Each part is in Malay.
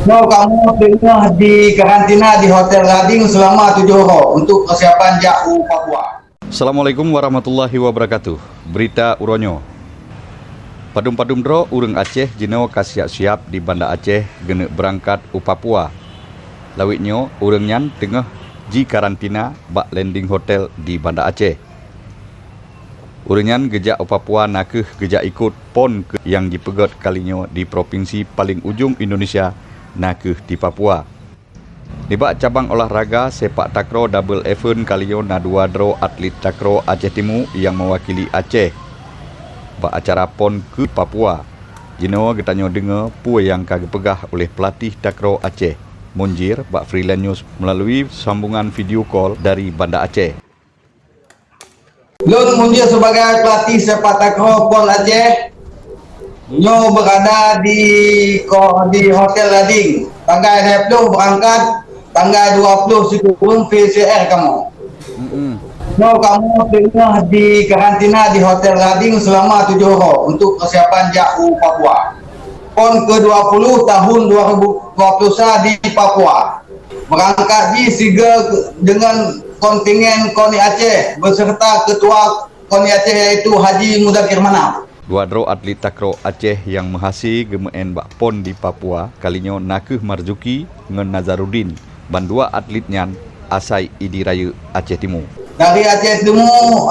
No, kamu tengah di karantina di Hotel Rading selama 7 hari untuk persiapan JAU Papua. Assalamualaikum warahmatullahi wabarakatuh. Berita Uronyo. Padum-padum dro urang Aceh jino kasiap-siap di Banda Aceh gena berangkat u Papua. Lawitnyo urang nyan tengah ji karantina bak landing hotel di Banda Aceh. Urang nyan gejak u Papua nakeh gejak ikut pon yang dipegot kalinyo di provinsi paling ujung Indonesia nakeh di Papua. Nibak cabang olahraga sepak takraw double event kaliyo na dua draw atlet takraw Aceh Timur yang mewakili Aceh. Bak acara pon ke Papua. Jino getanyo dengar pu yang kagak pegah oleh pelatih takraw Aceh, Munjir, bak Freelance News melalui sambungan video call dari Banda Aceh. Lun Munjir sebagai pelatih sepak takraw PON Aceh. Nyo berada di Hotel Rading. Tanggal 20 berangkat, tanggal 20 sikurung PCR kamu. No, kamu tengah di karantina di Hotel Rading selama 7 hari untuk persiapan JAU Papua. PON ke-20 tahun 2021 di Papua. Berangkat di Siga dengan kontingen KONI Aceh beserta Ketua KONI Aceh yaitu Haji Mudakir Manaf. Dua draw atlet takraw Aceh yang menghasil gemeen bak pon di Papua kalinyo nakeh Marzuki ngen Nazarudin. Ban dua atlet nyan asai Idi Raya Aceh Timur. Dari Aceh Timur,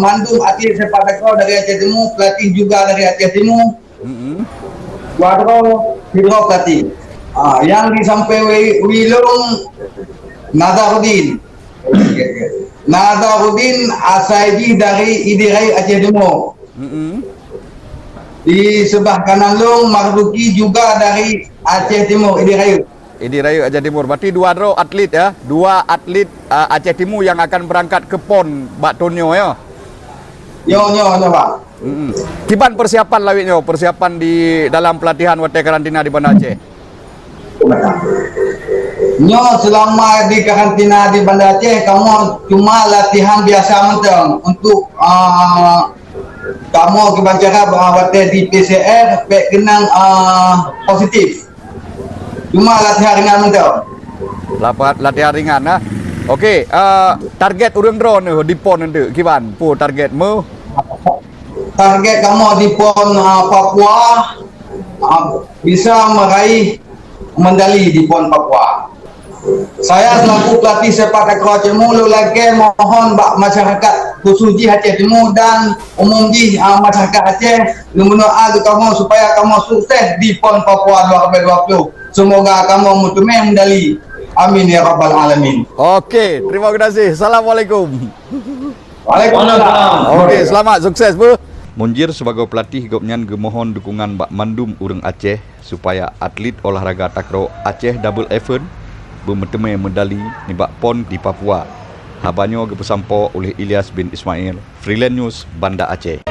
mandum atlet sepak takraw dari Aceh Timur, pelatih juga dari Aceh Timur. Dua draw pelatih. Yang disampaikan Wilung Nazarudin. Nazarudin asai dari Idi Raya Aceh Timur. Di sebelah kanan Long Marzuki juga dari Aceh Timur, Idi Raya. Idi Raya Aceh Timur. Berarti dua draw atlet ya. Dua atlet Aceh Timur yang akan berangkat ke PON bak Tonyo ya. Yo Pak. Kiban persiapan lawitnya, persiapan di dalam pelatihan hotel karantina di Banda Aceh. Nyo selama di karantina di Banda Aceh kamu cuma latihan biasa menteng untuk kamu kebancara hotel di PCR pek kenang positif. Cuma latihan ringan menteng. Latihan ringan nah. Okey, target urang draw ni di PON nanti kiban pu target mu? Target kamu di PON Papua bisa meraih medali di PON Papua. Saya selaku pelatih sepak takraw Aceh Timur lagi mohon bak masyarakat khusus di Aceh Timur dan umum di masyarakat Aceh berdoa kamu supaya kamu sukses di PON Papua 2020. Semoga kamu mutumeh medali. Amin ya rabbal alamin. Okey, terima kasih. Assalamualaikum. Waalaikumsalam. Okey, selamat sukses bu. Munjir sebagai pelatih gopnyan gemohon dukungan bak mandum urang Aceh supaya atlet olahraga takraw Aceh double event bermeteme medali nibak PON di Papua. Habanyo gepesampo oleh Ilyas bin Ismail, Freelance News, Banda Aceh.